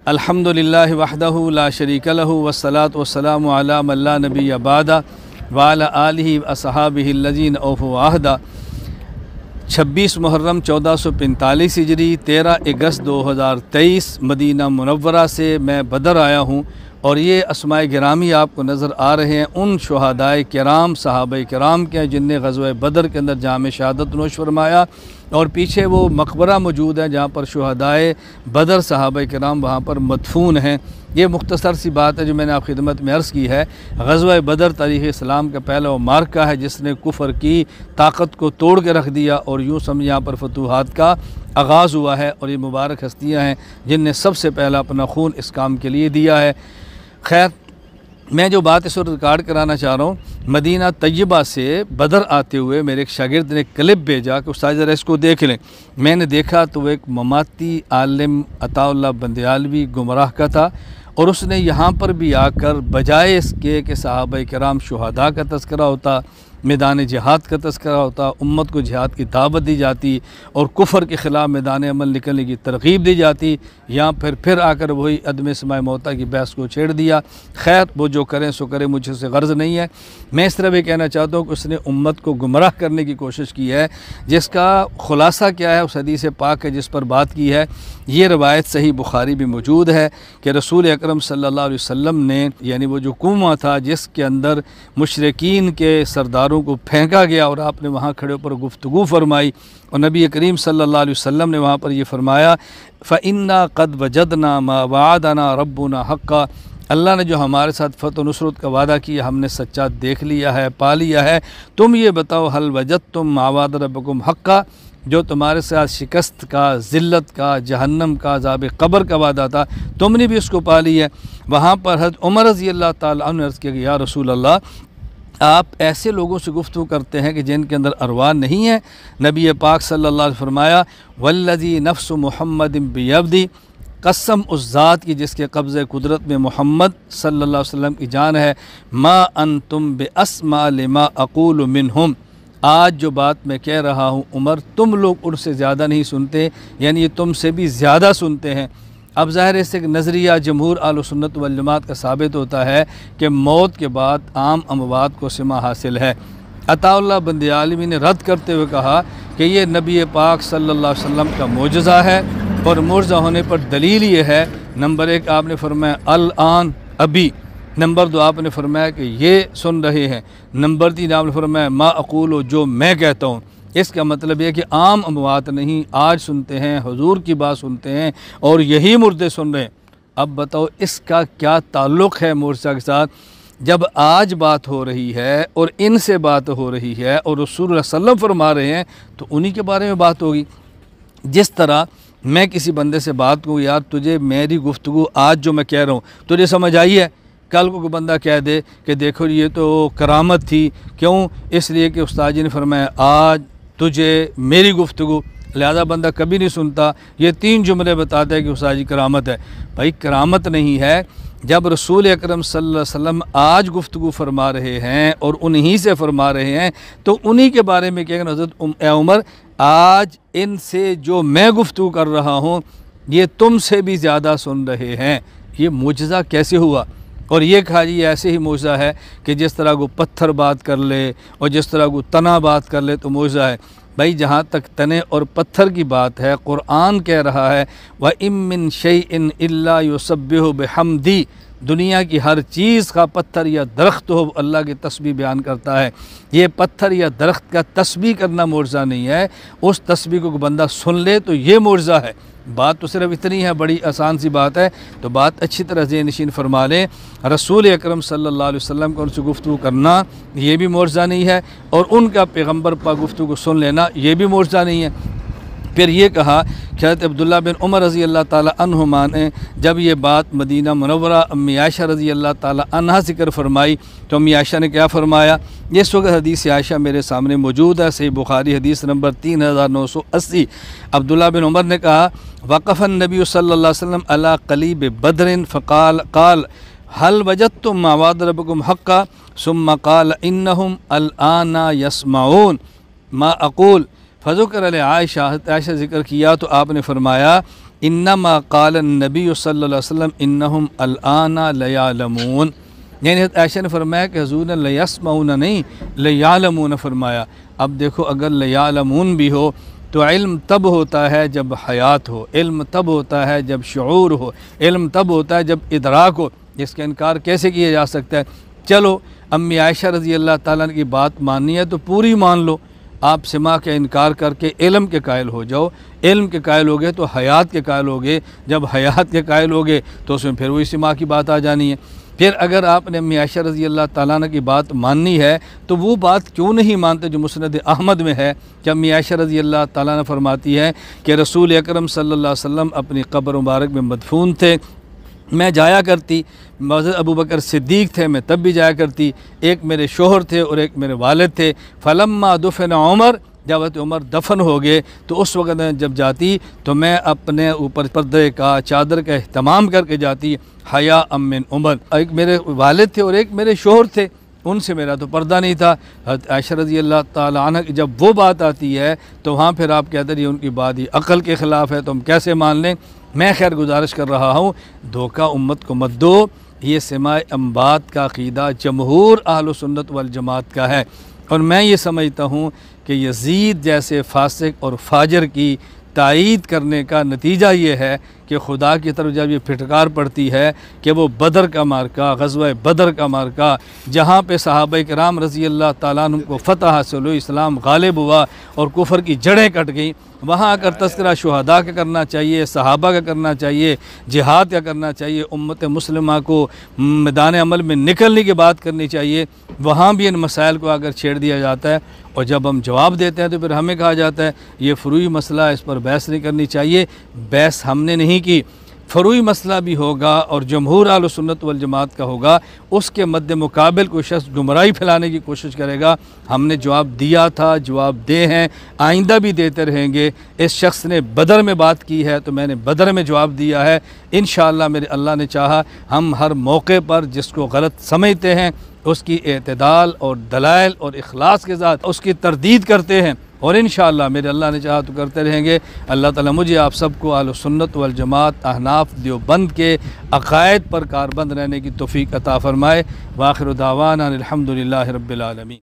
अल्हम्दुलिल्लाहि वहदहु ला शरीका लहु वस्सलातु वस्सलामु अला मन ला नबिय्य बअदा व अला आलिहि व असहाबिहि अल्लज़ीना औफ़ू अहदा। 26 मुहर्रम 1445 हिजरी 13 अगस्त 2023 मदीना मुनव्वरा से मैं बदर आया हूँ और ये अस्माए गिरामी आपको नज़र आ रहे हैं उन शुहदाए किराम सहाबाए किराम के हैं जिनने ग़ज़वा बदर के अंदर जाम शहादत नोश फरमाया। और पीछे वो मकबरा मौजूद है जहाँ पर शुहदाए बदर सहाबाए किराम वहाँ पर मदफून हैं। ये मुख्तसर सी बात है जो मैंने आप खिदमत में अर्ज़ की है। ग़ज़वा बदर तारीख़ इस्लाम का पहला मार्का है जिसने कुफ़र की ताकत को तोड़ के रख दिया और यूँ समझ यहाँ पर फतूहात का आगाज़ हुआ है। और ये मुबारक हस्तियाँ हैं जिनने सबसे पहला अपना खून इस काम के लिए दिया है। खैर, मैं जो बात इस वक्त रिकॉर्ड कराना चाह रहा हूँ, मदीना तैयबा से बदर आते हुए मेरे एक शागिर्द ने क्लिप भेजा कि उस्ताद ज़रा इसको देख लें। मैंने देखा तो वो एक ममाती आलिम अताउल्लाह बंदियालवी गुमराह का था और उसने यहाँ पर भी आकर बजाय इसके कि सहाबाए किराम शुहदा का तज़किरा होता, मैदान जिहाद का तज़किरा होता, उम्मत को जिहाद की दावत दी जाती और कुफ़र के ख़िलाफ़ मैदान अमल निकलने की तरग़ीब दी जाती, या फिर आकर वही अदम समाए मौता की बहस को छेड़ दिया। खैर, वो जो करें सो करें, मुझे से गर्ज़ नहीं है। मैं इस तरह भी कहना चाहता हूँ कि उसने उम्मत को गुमराह करने की कोशिश की है, जिसका ख़ुलासा क्या है उस हदीस पाक है जिस पर बात की है। ये रवायत सही बुखारी भी मौजूद है कि रसूल अकरम सल्लल्लाहु अलैहि वसल्लम ने, यानी वो जो कुआं था जिसके अंदर मुशरिकीन के सरदारों को फेंका गया और आपने वहाँ खड़े होकर गुफ्तगू फरमाई और नबी करीम सल्लल्लाहु अलैहि वसल्लम ने वहाँ पर ये फरमाया, फ़इन्ना क़द वजदना मा वअदना रब्बुना हक़्क़ा, अल्लाह ने जो हमारे साथ फ़तह नुसरत का वादा किया हमने सच्चा देख लिया है, पा लिया है। तुम ये बताओ, हल वजदतुम मा वअद रब्बुकुम हक़्क़ा, जो तुम्हारे साथ शिकस्त का, ज़िल्लत का, जहन्नम का, अज़ाब क़ब्र का वादा था, तुमने भी उसको पा लिया है। वहाँ पर हज़रत उमर रज़ी अल्लाह ताला अन्हु ने अर्ज़ किया कि या रसूल अल्लाह, आप ऐसे लोगों से गुफ्तगू करते हैं कि जिनके अंदर अरवाह नहीं है। नबी पाक सल्लल्लाहु अलैहि वसल्लम फरमाया, वल्लज़ी नफ्सु मुहम्मदिन बियदी, कसम उस ज़ात की जिसके कब्ज़े कुदरत में मोहम्मद सल्लल्लाहु अलैहि वसल्लम की जान है, मा अंतुम बिअस्मा लिमा अक़ूलु मिनहुम, आज जो बात मैं कह रहा हूँ उमर, तुम लोग उनसे ज़्यादा नहीं सुनते, यानी ये तुमसे भी ज़्यादा सुनते हैं। अब ज़ाहिर है इससे नज़रिया जमहूर अहले सुन्नत वल जमात का साबित होता है कि मौत के बाद आम अमवात को सिमा हासिल है। अताउल्लाह बंदियालवी ने रद्द करते हुए कहा कि ये नबी पाक सल्लल्लाहु अलैहि वसल्लम का मोजज़ा है और मोजज़ा होने पर दलील ये है, नंबर 1 आपने फरमाया अल आन अभी, नंबर 2 आपने फरमाया कि ये सुन रहे हैं, नंबर 3 आपने फरमाया मा अक़ूलु, जो मैं कहता हूँ। इसका मतलब यह कि आम अमवात नहीं, आज सुनते हैं, हुजूर की बात सुनते हैं और यही मुर्दे सुन रहे हैं। अब बताओ इसका क्या ताल्लुक़ है मोर्चा के साथ, जब आज बात हो रही है और इनसे बात हो रही है और रसूल सल्लल्लाहु फरमा रहे हैं तो उन्हीं के बारे में बात होगी। जिस तरह मैं किसी बंदे से बात कहूँ, यार तुझे मेरी गुफ्तगू आज जो मैं कह रहा हूँ तुझे समझ आई है, कल को कोई बंदा कह दे कि देखो ये तो करामत थी, क्यों? इसलिए कि उस्ताद जी ने फरमाया आज तुझे मेरी गुफ्तगू, लिहाजा बंदा कभी नहीं सुनता। ये 3 जुमले बताते हैं कि उस्ताद जी करामत है। भाई करामत नहीं है, जब रसूल अकरम सल्लल्लाहु अलैहि वसल्लम आज गुफ्तगू फरमा रहे हैं और उन्हीं से फरमा रहे हैं तो उन्हीं के बारे में कहना, हज़रत उमर आज इनसे जो मैं गुफ्तगू कर रहा हूँ ये तुमसे भी ज़्यादा सुन रहे हैं। ये मुजज़ा कैसे हुआ? और ये कहा जी ऐसे ही मुजज़ा है कि जिस तरह को पत्थर बात कर ले और जिस तरह को तना बात कर ले तो मुजज़ा है। भाई जहाँ तक तने और पत्थर की बात है, कुरान कह रहा है व इम मिन शैइन इल्ला युसब्बिहु बिहम्दी, दुनिया की हर चीज़ का पत्थर या दरख्त हो अल्लाह की तस्बीह बयान करता है। ये पत्थर या दरख्त का तस्बीह करना मुर्जा नहीं है, उस तस्बीह को बंदा सुन ले तो ये मुर्जा है। बात तो सिर्फ इतनी है, बड़ी आसान सी बात है, तो बात अच्छी तरह से नशीन फरमा लें। रसूल अकरम सल्लल्लाहु अलैहि वसल्लम को उनसे गुफ्तगू करना ये भी मुर्जा नहीं है और उनका पैगम्बर पर गुफ्तगू सुन लेना ये भी मुर्जा नहीं है। फिर ये कहा कि हज़रत अब्दुल्लाह बिन उमर रज़ी अल्लाह ताला अन्हुमा ने जब ये बात मदीना मुनव्वरा अम्मी आयशा रज़ी अल्लाह ताला अन्हा ज़िक्र फरमाई तो अम्मी आयशा ने क्या फरमाया, ये वक्त हदीस आयशा मेरे सामने मौजूद है, सही बुखारी हदीस नंबर 3980। अब्दुल्लाह बिन उमर ने कहा वक़फ़न नबी सल्लल्लाहु अलैहि वसल्लम अला क़लीब बदरिन फ़क़ाल क़ाल हल वजदतुम मा वअद रब्बुकुम हक़्क़ा सुम्मा क़ाल इन्नहुम अलआना यस्माऊन मा अक़ूल फ़ज़ुकर आयशा, आयशा ज़िक्र किया तो आपने फरमाया इन्नमा क़ाल नबी सल्लल्लाहु अलैहि वसल्लम इन्नहुम अलआना लयालमून, यानी आयशा ने फरमाया कि हुज़ूर ने लयस्मऊन नहीं लयालमून फरमाया। अब देखो अगर लयालमून भी हो तो इल्म तब होता है जब हयात हो, इल्म तब होता है जब शऊर हो, इल्म तब होता है जब इदराक हो। इसका इनकार कैसे किया जा सकता है? चलो अम्मी आयशा रज़ी अल्लाह ताला की बात माननी है तो पूरी मान लो, आप सिमा का इनकार करके इल्म के कायल हो जाओ। इल्म के कायल हो गए तो हयात के कायल हो गए, जब हयात के कायल हो गए तो उसमें फिर वही सिमा की बात आ जानी है। फिर अगर आपने अम्मी आयशा रज़ी अल्लाह ताला अन्हा की बात माननी है तो वो बात क्यों नहीं मानते जो मुस्नद अहमद में है कि अम्मी आयशा रज़ी अल्लाह ताला अन्हा फरमाती है कि रसूल अकरम सल्लल्लाहु अलैहि वसल्लम अपनी क़ब्र मुबारक में मदफून थे, मैं जाया करती, हज़रत अबू बकर सिद्दीक़ थे, मैं तब भी जाया करती, एक मेरे शोहर थे और एक मेरे वालिद थे। फ़लम्मा दुफ़िन उमर, जब उमर दफन हो गए तो उस वक़्त जब जाती तो मैं अपने ऊपर पर्दे का चादर का अहतमाम करके जाती, हया अम्मिन उमर। एक मेरे वालिद थे और एक मेरे शोहर थे, उनसे मेरा तो पर्दा नहीं था। आयशा रज़ी अल्लाह ताला अन्हा की जब वो बात आती है तो वहाँ फिर आप कहते हैं उनकी बात ही अक़ल के ख़िलाफ़ है तो हम कैसे मान लें। मैं खैर गुजारिश कर रहा हूँ धोखा उम्मत को मत दो। ये सिमाए अम्बात का अक़ीदा जमहूर अहले सुन्नत वल जमात का है और मैं ये समझता हूँ कि यज़ीद जैसे फासिक और फाजर की तायीद करने का नतीजा ये है कि खुदा की तरफ जब ये फिटकार पड़ती है कि वो बदर का मार्का, ग़ज़वा बदर का मार्का, जहाँ पे सहाबा किराम रज़ी अल्लाह ताला अन्हुम को फ़तह हासिल हुई, इस्लाम गालिब हुआ और कुफ़र की जड़ें कट गईं, वहाँ आकर तज़किरा शुहदा का करना चाहिए, सहाबा का करना चाहिए, जिहाद का करना चाहिए, उम्मत मुस्लिमा को मैदान अमल में निकलने की बात करनी चाहिए। वहाँ भी इन मसाइल को अगर छेड़ दिया जाता है और जब हम जवाब देते हैं तो फिर हमें कहा जाता है ये फ़ुरूई मसला, इस पर बहस नहीं करनी चाहिए। बहस हमने नहीं की, फ़ुरूई मसला भी होगा और जमहूर अहले सुन्नत वल जमात का होगा, उसके मद्दे मुकाबिल कोई शख्स गुमराही फैलाने की कोशिश करेगा। हमने जवाब दिया था, जवाब दे हैं, आइंदा भी देते रहेंगे। इस शख्स ने बदर में बात की है तो मैंने बदर में जवाब दिया है। इंशाअल्लाह मेरे अल्लाह ने चाहा हम हर मौके पर जिसको गलत समझते हैं उसकी एतदाल और दलाइल और इखलास के साथ उसकी तरदीद करते हैं और इंशाअल्लाह मेरे अल्लाह ने चाहा तो करते रहेंगे। अल्लाह ताला मुझे आप सबको अहले सुन्नत वल जमात अहनाफ देवबंद के अक़ायद पर कारबंद रहने की तौफ़ीक़ अता फ़रमाए। व आख़िर दावाना अनिल हम्दुलिल्लाहि रब्बिल आलमीन।